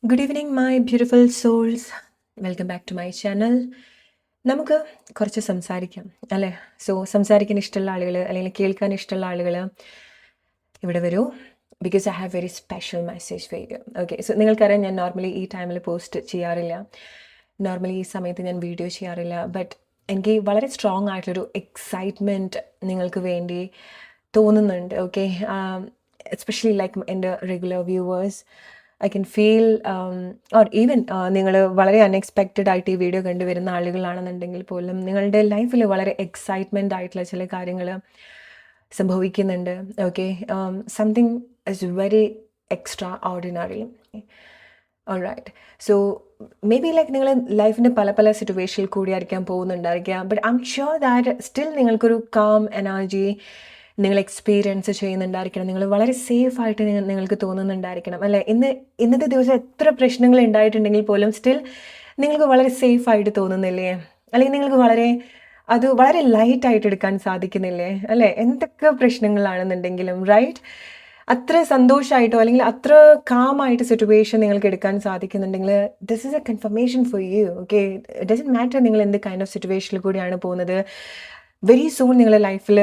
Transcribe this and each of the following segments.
Good evening, my beautiful souls. Welcome back to my channel. നമുക്ക് കുറച്ച് സംസാരിക്കാം അല്ലേ? സംസാരിക്കാൻ ഇഷ്ടമുള്ള ആളുകൾ അല്ലെങ്കിൽ കേൾക്കാൻ ഇഷ്ടമുള്ള ആളുകൾ ഇവിടെ വരൂ. Because I have very special message for you. Okay, നിങ്ങൾക്കറിയാം ഞാൻ നോർമലി ഈ ടൈമിൽ പോസ്റ്റ് ചെയ്യാറില്ല, നോർമലി ഈ സമയത്ത് ഞാൻ വീഡിയോ ചെയ്യാറില്ല. ബട്ട് എനിക്ക് വളരെ സ്ട്രോങ് ആയിട്ടൊരു എക്സൈറ്റ്മെൻറ്റ് നിങ്ങൾക്ക് വേണ്ടി തോന്നുന്നുണ്ട്. ഓക്കെ, എസ്പെഷ്യലി ലൈക്ക് എൻ്റെ regular viewers, I can feel or even നിങ്ങൾ വളരെ അൺഎക്സ്പെക്റ്റഡ് ആയിട്ട് ഈ വീഡിയോ കണ്ടുവരുന്ന ആളുകളാണെന്നുണ്ടെങ്കിൽ പോലും നിങ്ങളുടെ ലൈഫിൽ വളരെ എക്സൈറ്റ്മെൻ്റ് ആയിട്ടുള്ള ചില കാര്യങ്ങൾ സംഭവിക്കുന്നുണ്ട്. Okay, something is very extraordinary. Alright, so may be like നിങ്ങൾ ലൈഫിൻ്റെ പല പല സിറ്റുവേഷനിൽ കൂടി ആയിരിക്കാൻ പോകുന്നുണ്ടായിരിക്കാം. But I'm sure that still നിങ്ങൾക്കൊരു കാം എനർജി നിങ്ങൾ എക്സ്പീരിയൻസ് ചെയ്യുന്നുണ്ടായിരിക്കണം. നിങ്ങൾ വളരെ സേഫായിട്ട് നിങ്ങൾക്ക് തോന്നുന്നുണ്ടായിരിക്കണം അല്ലേ? ഇന്നത്തെ ദിവസം എത്ര പ്രശ്നങ്ങൾ ഉണ്ടായിട്ടുണ്ടെങ്കിൽ പോലും സ്റ്റിൽ നിങ്ങൾക്ക് വളരെ സേഫായിട്ട് തോന്നുന്നില്ലേ? അല്ലെങ്കിൽ നിങ്ങൾക്ക് വളരെ ലൈറ്റായിട്ട് എടുക്കാൻ സാധിക്കുന്നില്ലേ അല്ലേ? എന്തൊക്കെ പ്രശ്നങ്ങളാണെന്നുണ്ടെങ്കിലും റൈറ്റ്, അത്ര സന്തോഷമായിട്ടോ അല്ലെങ്കിൽ അത്ര കാമായിട്ട് സിറ്റുവേഷൻ നിങ്ങൾക്ക് എടുക്കാൻ സാധിക്കുന്നുണ്ടെങ്കിൽ this is a confirmation for you. Okay, it doesn't matter നിങ്ങൾ എന്ത് കൈൻഡ് ഓഫ് സിറ്റുവേഷനിൽ കൂടിയാണ് പോകുന്നത്. വെരി സൂൺ നിങ്ങളുടെ ലൈഫിൽ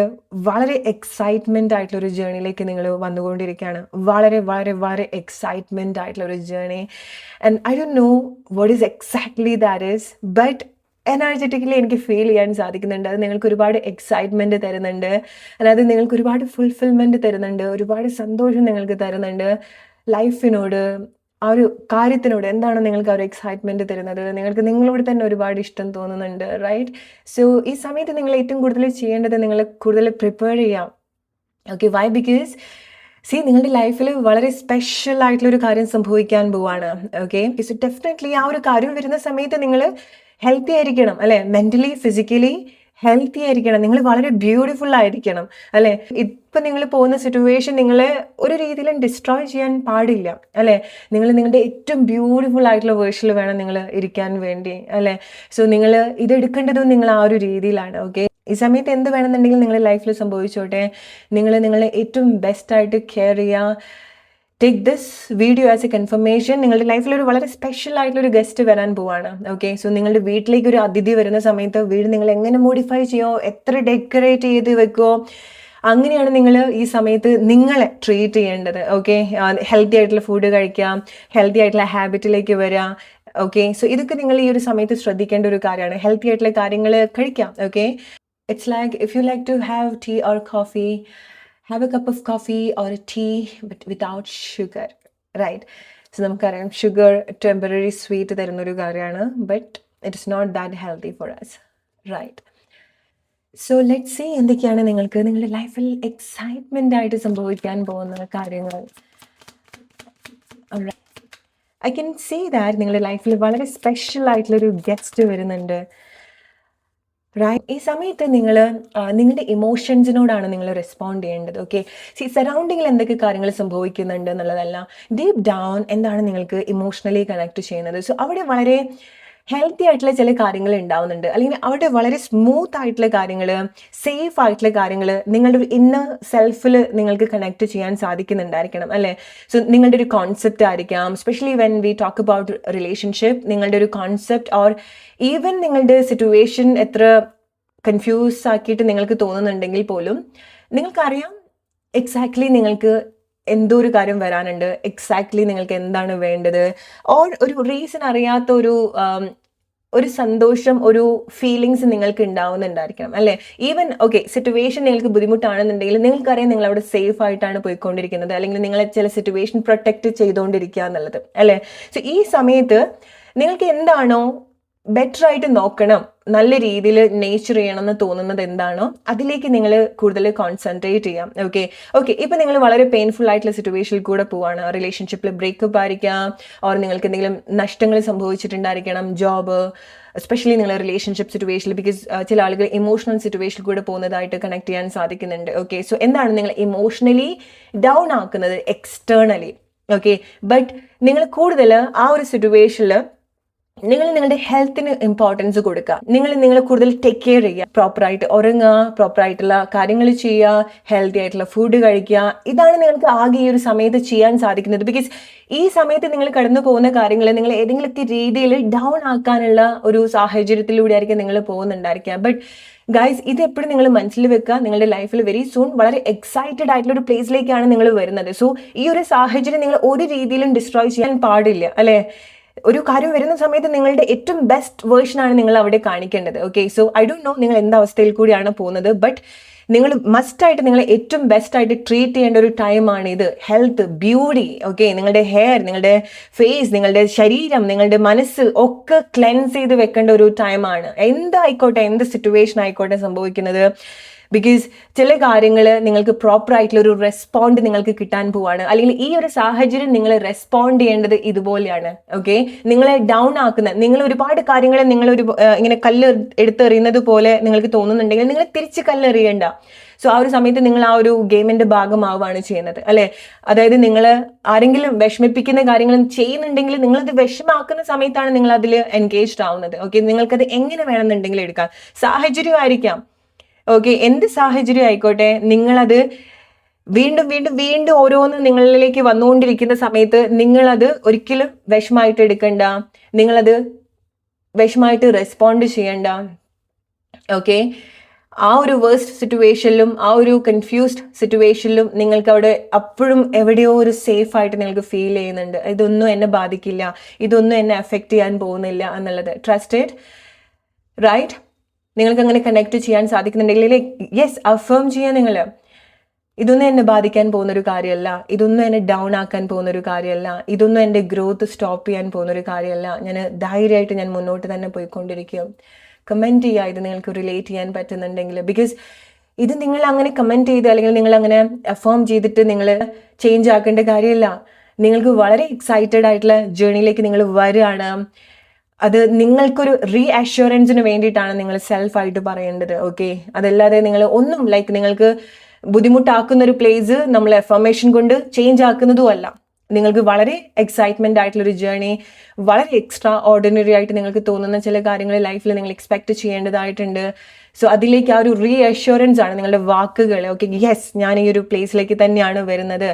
വളരെ എക്സൈറ്റ്മെൻ്റ് ആയിട്ടുള്ളൊരു ജേണിയിലേക്ക് നിങ്ങൾ വന്നുകൊണ്ടിരിക്കുകയാണ്. വളരെ വളരെ വളരെ എക്സൈറ്റ്മെൻ്റ് ആയിട്ടുള്ളൊരു journey. And I don't know what is exactly that is, but energetically എനിക്ക് ഫീൽ ചെയ്യാൻ സാധിക്കുന്നുണ്ട്. അത് നിങ്ങൾക്ക് ഒരുപാട് എക്സൈറ്റ്മെൻറ്റ് തരുന്നുണ്ട്, അതായത് നിങ്ങൾക്ക് ഒരുപാട് ഫുൾഫിൽമെൻറ്റ് തരുന്നുണ്ട്, ഒരുപാട് സന്തോഷം നിങ്ങൾക്ക് തരുന്നുണ്ട്. ലൈഫിനോട്, ആ ഒരു കാര്യത്തിനോട് എന്താണ് നിങ്ങൾക്ക് ആ ഒരു എക്സൈറ്റ്മെൻറ്റ് തരുന്നത്? നിങ്ങൾക്ക് നിങ്ങളോട് തന്നെ ഒരുപാട് ഇഷ്ടം തോന്നുന്നുണ്ട്, റൈറ്റ്? സോ ഈ സമയത്ത് നിങ്ങൾ ഏറ്റവും കൂടുതൽ ചെയ്യേണ്ടത് നിങ്ങൾ കൂടുതൽ പ്രിപ്പയർ ചെയ്യാം. Okay, Y? ബിക്കോസ് നിങ്ങളുടെ ലൈഫിൽ വളരെ സ്പെഷ്യൽ ആയിട്ടുള്ളൊരു കാര്യം സംഭവിക്കാൻ പോവാണ്. ഓക്കെ, സോ ഡെഫിനറ്റ്ലി ആ ഒരു കാര്യം വരുന്ന സമയത്ത് നിങ്ങൾ ഹെൽത്തി ആയിരിക്കണം അല്ലേ? മെൻ്റലി ഫിസിക്കലി ഹെൽത്തി ആയിരിക്കണം. നിങ്ങൾ വളരെ ബ്യൂട്ടിഫുൾ ആയിരിക്കണം അല്ലേ? ഇപ്പം നിങ്ങൾ പോകുന്ന സിറ്റുവേഷൻ നിങ്ങളെ ഒരു രീതിയിലും ഡിസ്ട്രോയ് ചെയ്യാൻ പാടില്ല അല്ലേ? നിങ്ങൾ നിങ്ങളുടെ ഏറ്റവും ബ്യൂട്ടിഫുൾ ആയിട്ടുള്ള വേർഷനിൽ വേണം നിങ്ങൾ ഇരിക്കാൻ വേണ്ടി അല്ലേ? സോ നിങ്ങൾ ഇതെടുക്കേണ്ടതും നിങ്ങൾ ആ ഒരു രീതിയിലാണ്. ഓക്കെ, ഈ സമയത്ത് എന്ത് വേണമെന്നുണ്ടെങ്കിൽ നിങ്ങളുടെ ലൈഫിൽ സംഭവിച്ചോട്ടെ, നിങ്ങളെ ഏറ്റവും ബെസ്റ്റായിട്ട് കെയർ ചെയ്യുക. Take this video as A confirmation. നിങ്ങളുടെ ലൈഫിൽ ഒരു വളരെ സ്പെഷ്യൽ ആയിട്ടുള്ളൊരു ഗസ്റ്റ് വരാൻ പോവാണ്. ഓക്കെ, സോ നിങ്ങളുടെ വീട്ടിലേക്ക് ഒരു അതിഥി വരുന്ന സമയത്ത് വീട് നിങ്ങൾ എങ്ങനെ മോഡിഫൈ ചെയ്യുമോ, എത്ര ഡെക്കറേറ്റ് ചെയ്ത് വെക്കുമോ, അങ്ങനെയാണ് നിങ്ങൾ ഈ സമയത്ത് നിങ്ങളെ ട്രീറ്റ് ചെയ്യേണ്ടത്. ഓക്കെ, ഹെൽത്തി ആയിട്ടുള്ള ഫുഡ് കഴിക്കാം, ഹെൽത്തി ആയിട്ടുള്ള ഹാബിറ്റിലേക്ക് വരാം. ഓക്കെ, സോ ഇതൊക്കെ നിങ്ങൾ ഈ ഒരു സമയത്ത് ശ്രദ്ധിക്കേണ്ട ഒരു കാര്യമാണ്. ഹെൽത്തി ആയിട്ടുള്ള കാര്യങ്ങൾ കഴിക്കാം. Okay, it's like if you like to have tea or coffee, have a cup of coffee or a tea but without sugar, right? So നമുക്കറിയാം ഷുഗർ ടെമ്പററി സ്വീറ്റ് തരുന്നൊരു കാര്യമാണ്, but it is not that healthy for us, right? So let see എന്തൊക്കെയാണ് നിങ്ങൾക്ക് നിങ്ങളുടെ ലൈഫിൽ excitement ആയിട്ട് സംഭവിക്കാൻ പോകുന്ന കാര്യങ്ങൾ. ഐ ക്യാൻ സീ ദാറ്റ് നിങ്ങളുടെ ലൈഫിൽ വളരെ സ്പെഷ്യൽ ആയിട്ടുള്ളൊരു ഗസ്റ്റ് വരുന്നുണ്ട്, റൈറ്റ്? ഈ സമയത്ത് നിങ്ങൾ നിങ്ങളുടെ ഇമോഷൻസിനോടാണ് നിങ്ങൾ റെസ്പോണ്ട് ചെയ്യേണ്ടത്. ഓക്കെ, സറൗണ്ടിങ്ങിൽ എന്തൊക്കെ കാര്യങ്ങൾ സംഭവിക്കുന്നുണ്ട് എന്നുള്ളതല്ല, ഡീപ്പ് ഡൗൺ എന്താണ് നിങ്ങൾക്ക് ഇമോഷണലി കണക്ട് ചെയ്യുന്നത്. സോ അവിടെ വളരെ ഹെൽത്തി ആയിട്ടുള്ള ചില കാര്യങ്ങൾ ഉണ്ടാവുന്നുണ്ട്, അല്ലെങ്കിൽ അവിടെ വളരെ സ്മൂത്ത് ആയിട്ടുള്ള കാര്യങ്ങൾ, സേഫ് ആയിട്ടുള്ള കാര്യങ്ങൾ നിങ്ങളുടെ ഒരു ഇന്നർ സെൽഫിൽ നിങ്ങൾക്ക് കണക്ട് ചെയ്യാൻ സാധിക്കുന്നുണ്ടായിരിക്കണം അല്ലേ? സോ നിങ്ങളുടെ ഒരു കോൺസെപ്റ്റ് ആയിരിക്കാം, specially when we talk about relationship, നിങ്ങളുടെ ഒരു കോൺസെപ്റ്റ് ഓർ ഈവൻ നിങ്ങളുടെ സിറ്റുവേഷൻ എത്ര കൺഫ്യൂസ് ആക്കിയിട്ട് നിങ്ങൾക്ക് തോന്നുന്നുണ്ടെങ്കിൽ പോലും നിങ്ങൾക്കറിയാം എക്സാക്ട്ലി നിങ്ങൾക്ക് എന്തോ ഒരു കാര്യം വരാനുണ്ട്, എക്സാക്ട്ലി നിങ്ങൾക്ക് എന്താണ് വേണ്ടത്, ഓർ ഒരു റീസൺ അറിയാത്ത ഒരു സന്തോഷം, ഒരു ഫീലിങ്സ് നിങ്ങൾക്ക് ഉണ്ടാവുന്നുണ്ടായിരിക്കണം അല്ലേ? ഈവൻ ഓക്കെ, സിറ്റുവേഷൻ നിങ്ങൾക്ക് ബുദ്ധിമുട്ടാണെന്നുണ്ടെങ്കിൽ നിങ്ങൾക്കറിയാം നിങ്ങൾ അവിടെ സേഫ് ആയിട്ടാണ് പോയിക്കൊണ്ടിരിക്കുന്നത്, അല്ലെങ്കിൽ നിങ്ങളെ ചില സിറ്റുവേഷൻ പ്രൊട്ടക്റ്റ് ചെയ്തുകൊണ്ടിരിക്കുക എന്നുള്ളത് അല്ലേ? സോ ഈ സമയത്ത് നിങ്ങൾക്ക് എന്താണോ ബെറ്റർ ആയിട്ട് നോക്കണം, നല്ല രീതിയിൽ നേച്ചർ ചെയ്യണമെന്ന് തോന്നുന്നത് എന്താണോ അതിലേക്ക് നിങ്ങൾ കൂടുതൽ കോൺസെൻട്രേറ്റ് ചെയ്യാം. ഓക്കെ, ഇപ്പം നിങ്ങൾ വളരെ പെയിൻഫുൾ ആയിട്ടുള്ള സിറ്റുവേഷനിൽ കൂടെ പോവാണ്, റിലേഷൻഷിപ്പിൽ ബ്രേക്കപ്പ് ആയിരിക്കാം, ഓർ നിങ്ങൾക്ക് എന്തെങ്കിലും നഷ്ടങ്ങൾ സംഭവിച്ചിട്ടുണ്ടായിരിക്കണം, ജോബ്, എസ്പെഷ്യലി നിങ്ങൾ റിലേഷൻഷിപ്പ് സിറ്റുവേഷനിൽ, ബിക്കോസ് ചില ആളുകൾ ഇമോഷണൽ സിറ്റുവേഷനിൽ കൂടെ പോകുന്നതായിട്ട് കണക്ട് ചെയ്യാൻ സാധിക്കുന്നുണ്ട്. ഓക്കെ, സോ എന്താണ് നിങ്ങൾ ഇമോഷണലി ഡൗൺ ആക്കുന്നത് എക്സ്റ്റേണലി. ഓക്കെ, ബട്ട് നിങ്ങൾ കൂടുതൽ ആ ഒരു സിറ്റുവേഷനിൽ നിങ്ങൾ നിങ്ങളുടെ ഹെൽത്തിന് ഇമ്പോർട്ടൻസ് കൊടുക്കുക. നിങ്ങൾ കൂടുതൽ ടേക്ക് കെയർ ചെയ്യുക, പ്രോപ്പറായിട്ട് ഉറങ്ങുക, പ്രോപ്പറായിട്ടുള്ള കാര്യങ്ങൾ ചെയ്യുക, ഹെൽത്തി ആയിട്ടുള്ള ഫുഡ് കഴിക്കുക. ഇതാണ് നിങ്ങൾക്ക് ആകെ ഈ ഒരു സമയത്ത് ചെയ്യാൻ സാധിക്കുന്നത്. ബിക്കോസ് ഈ സമയത്ത് നിങ്ങൾ കടന്നു പോകുന്ന കാര്യങ്ങൾ നിങ്ങൾ ഏതെങ്കിലുമൊക്കെ രീതിയിൽ ഡൗൺ ആക്കാനുള്ള ഒരു സാഹചര്യത്തിലൂടെ ആയിരിക്കും നിങ്ങൾ പോകുന്നുണ്ടായിരിക്കുക. ബട്ട് ഗൈസ്, ഇത് എപ്പോഴും നിങ്ങൾ മനസ്സിൽ വെക്കുക. നിങ്ങളുടെ ലൈഫിൽ വെരി സൂൺ വളരെ എക്സൈറ്റഡ് ആയിട്ടുള്ള ഒരു പ്ലേസിലേക്കാണ് നിങ്ങൾ വരുന്നത്. സോ ഈ ഒരു സാഹചര്യം നിങ്ങൾ ഒരു രീതിയിലും ഡിസ്ട്രോയ് ചെയ്യാൻ പാടില്ല, അല്ലേ? ഒരു കാര്യം വരുന്ന സമയത്ത് നിങ്ങളുടെ ഏറ്റവും ബെസ്റ്റ് വേർഷനാണ് നിങ്ങൾ അവിടെ കാണിക്കേണ്ടത്. Okay, so I don't no നിങ്ങൾ എന്ത് അവസ്ഥയിൽ കൂടിയാണ് പോകുന്നത്, ബട്ട് നിങ്ങൾ മസ്റ്റായിട്ട് നിങ്ങൾ ഏറ്റവും ബെസ്റ്റ് ആയിട്ട് ട്രീറ്റ് ചെയ്യേണ്ട ഒരു ടൈമാണ് ഇത്. ഹെൽത്ത്, ബ്യൂട്ടി, ഓക്കെ, നിങ്ങളുടെ ഹെയർ, നിങ്ങളുടെ ഫേസ്, നിങ്ങളുടെ ശരീരം, നിങ്ങളുടെ മനസ്സ് ഒക്കെ ക്ലെൻസ് ചെയ്ത് വെക്കേണ്ട ഒരു ടൈമാണ്. എന്തായിക്കോട്ടെ, എന്ത് സിറ്റുവേഷൻ ആയിക്കോട്ടെ സംഭവിക്കുന്നത്. ബിക്കോസ് ചില കാര്യങ്ങൾ നിങ്ങൾക്ക് പ്രോപ്പർ ആയിട്ടുള്ള ഒരു റെസ്പോണ്ട് നിങ്ങൾക്ക് കിട്ടാൻ പോവാണ്. അല്ലെങ്കിൽ ഈ ഒരു സാഹചര്യം നിങ്ങൾ റെസ്പോണ്ട് ചെയ്യേണ്ടത് ഇതുപോലെയാണ്. ഓക്കെ, നിങ്ങളെ ഡൗൺ ആക്കുന്ന, നിങ്ങൾ ഒരുപാട് കാര്യങ്ങൾ നിങ്ങളൊരു ഇങ്ങനെ കല്ല് എടുത്തെറിയുന്നത് പോലെ നിങ്ങൾക്ക് തോന്നുന്നുണ്ടെങ്കിൽ നിങ്ങൾ തിരിച്ച് കല്ലെറിയണ്ട. സോ ആ ഒരു സമയത്ത് നിങ്ങൾ ആ ഒരു ഗെയിമിന്റെ ഭാഗമാവുകയാണ് ചെയ്യുന്നത്, അല്ലെ? അതായത് നിങ്ങൾ ആരെങ്കിലും വിഷമിപ്പിക്കുന്ന കാര്യങ്ങൾ ചെയ്യുന്നുണ്ടെങ്കിൽ നിങ്ങളത് വിഷമാക്കുന്ന സമയത്താണ് നിങ്ങൾ അതിൽ എൻഗേജ്ഡ് ആവുന്നത്. ഓക്കെ, നിങ്ങൾക്കത് എങ്ങനെ വേണമെന്നുണ്ടെങ്കിൽ എടുക്കാം. സാഹചര്യമായിരിക്കാം, ഓക്കെ, എന്ത് സാഹചര്യം ആയിക്കോട്ടെ, നിങ്ങളത് വീണ്ടും വീണ്ടും വീണ്ടും ഓരോന്ന് നിങ്ങളിലേക്ക് വന്നുകൊണ്ടിരിക്കുന്ന സമയത്ത് നിങ്ങളത് ഒരിക്കലും വിഷമായിട്ട് എടുക്കണ്ട, നിങ്ങളത് വിഷമായിട്ട് റെസ്പോണ്ട് ചെയ്യണ്ട. ഓക്കെ, ആ ഒരു വേഴ്സ്റ്റ് സിറ്റുവേഷനിലും ആ ഒരു കൺഫ്യൂസ്ഡ് സിറ്റുവേഷനിലും നിങ്ങൾക്ക് അവിടെ അപ്പോഴും എവിടെയോ ഒരു സേഫ് ആയിട്ട് നിങ്ങൾക്ക് ഫീൽ ചെയ്യുന്നുണ്ട്. ഇതൊന്നും എന്നെ ബാധിക്കില്ല, ഇതൊന്നും എന്നെ അഫക്റ്റ് ചെയ്യാൻ പോകുന്നില്ല എന്നുള്ളത്. Trusted, right? നിങ്ങൾക്ക് അങ്ങനെ കണക്ട് ചെയ്യാൻ സാധിക്കുന്നുണ്ടെങ്കിൽ യെസ്, അഫേം ചെയ്യാൻ. നിങ്ങൾ ഇതൊന്നും എന്നെ ബാധിക്കാൻ പോകുന്നൊരു കാര്യമല്ല, ഇതൊന്നും എന്നെ ഡൗൺ ആക്കാൻ പോകുന്നൊരു കാര്യമല്ല, ഇതൊന്നും എൻ്റെ ഗ്രോത്ത് സ്റ്റോപ്പ് ചെയ്യാൻ പോകുന്നൊരു കാര്യമല്ല, ഞാൻ ധൈര്യമായിട്ട് ഞാൻ മുന്നോട്ട് തന്നെ പോയിക്കൊണ്ടിരിക്കും. കമൻറ്റ് ചെയ്യുക ഇത് നിങ്ങൾക്ക് റിലേറ്റ് ചെയ്യാൻ പറ്റുന്നുണ്ടെങ്കിൽ. ബിക്കോസ് ഇത് നിങ്ങൾ അങ്ങനെ കമൻറ്റ് ചെയ്ത് അല്ലെങ്കിൽ നിങ്ങൾ അങ്ങനെ അഫേം ചെയ്തിട്ട് നിങ്ങൾ ചേഞ്ച് ആക്കേണ്ട കാര്യമില്ല. നിങ്ങൾക്ക് വളരെ എക്സൈറ്റഡ് ആയിട്ടുള്ള ജേർണിയിലേക്ക് നിങ്ങൾ വരികയാണ്. അത് നിങ്ങൾക്കൊരു റീ അഷ്യൂറൻസിന് വേണ്ടിയിട്ടാണ് നിങ്ങൾ സെൽഫായിട്ട് പറയേണ്ടത്. ഓക്കെ, അതല്ലാതെ നിങ്ങൾ ഒന്നും ലൈക്ക് നിങ്ങൾക്ക് ബുദ്ധിമുട്ടാക്കുന്ന ഒരു പ്ലേസ് നമ്മൾ എഫർമേഷൻ കൊണ്ട് ചേഞ്ച് ആക്കുന്നതും അല്ല. നിങ്ങൾക്ക് വളരെ എക്സൈറ്റ്മെന്റ് ആയിട്ടുള്ളൊരു ജേർണി, വളരെ എക്സ്ട്രാ ഓർഡിനറി ആയിട്ട് നിങ്ങൾക്ക് തോന്നുന്ന ചില കാര്യങ്ങൾ ലൈഫിൽ നിങ്ങൾ എക്സ്പെക്ട് ചെയ്യേണ്ടതായിട്ടുണ്ട്. സോ അതിലേക്ക് ആ ഒരു റീ അഷ്യൂറൻസ് ആണ് നിങ്ങളുടെ വാക്കുകൾ. ഓക്കെ, യെസ്, ഞാൻ ഈ ഒരു പ്ലേസിലേക്ക് തന്നെയാണ് വരുന്നത്.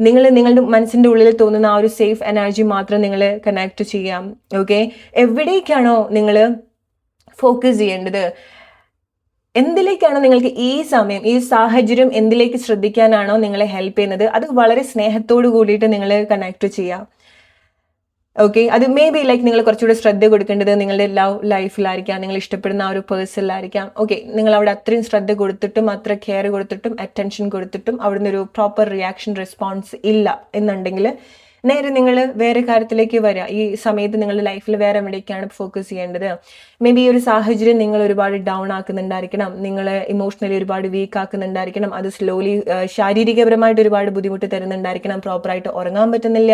നിങ്ങൾ നിങ്ങളുടെ മനസ്സിൻ്റെ ഉള്ളിൽ തോന്നുന്ന ആ ഒരു സേഫ് എനർജി മാത്രം നിങ്ങൾ കണക്ട് ചെയ്യാം. ഓക്കെ, എവിടേക്കാണോ നിങ്ങൾ ഫോക്കസ് ചെയ്യേണ്ടത്, എന്തിലേക്കാണോ നിങ്ങൾക്ക് ഈ സമയം ഈ സാഹചര്യം എന്തിലേക്ക് ശ്രദ്ധിക്കാനാണോ നിങ്ങളെ ഹെൽപ്പ് ചെയ്യുന്നത്, അത് വളരെ സ്നേഹത്തോട് കൂടിയിട്ട് നിങ്ങൾ കണക്ട് ചെയ്യാം. ഓക്കെ, അത് മേ ബി ലൈക്ക് നിങ്ങൾ കുറച്ചുകൂടെ ശ്രദ്ധ കൊടുക്കേണ്ടത് നിങ്ങളുടെ ലൈഫിലായിരിക്കാം, നിങ്ങൾ ഇഷ്ടപ്പെടുന്ന ആ ഒരു പേഴ്സണിലായിരിക്കാം. ഓക്കെ, നിങ്ങൾ അവിടെ അത്രയും ശ്രദ്ധ കൊടുത്തിട്ടും അത്ര കെയർ കൊടുത്തിട്ടും അറ്റൻഷൻ കൊടുത്തിട്ടും അവിടുന്ന് ഒരു പ്രോപ്പർ റിയാക്ഷൻ റെസ്പോൺസ് ഇല്ല എന്നുണ്ടെങ്കിൽ നേരെ നിങ്ങൾ വേറെ കാര്യത്തിലേക്ക് വരിക. ഈ സമയത്ത് നിങ്ങളുടെ ലൈഫിൽ വേറെ എവിടേക്കാണ് ഫോക്കസ് ചെയ്യേണ്ടത്. മേ ബി ഈ ഒരു സാഹചര്യം നിങ്ങൾ ഒരുപാട് ഡൗൺ ആക്കുന്നുണ്ടായിരിക്കണം, നിങ്ങൾ ഇമോഷണലി ഒരുപാട് വീക്ക് ആക്കുന്നുണ്ടായിരിക്കണം, അത് സ്ലോലി ശാരീരികപരമായിട്ട് ഒരുപാട് ബുദ്ധിമുട്ട് തരുന്നുണ്ടായിരിക്കണം, പ്രോപ്പറായിട്ട് ഉറങ്ങാൻ പറ്റുന്നില്ല,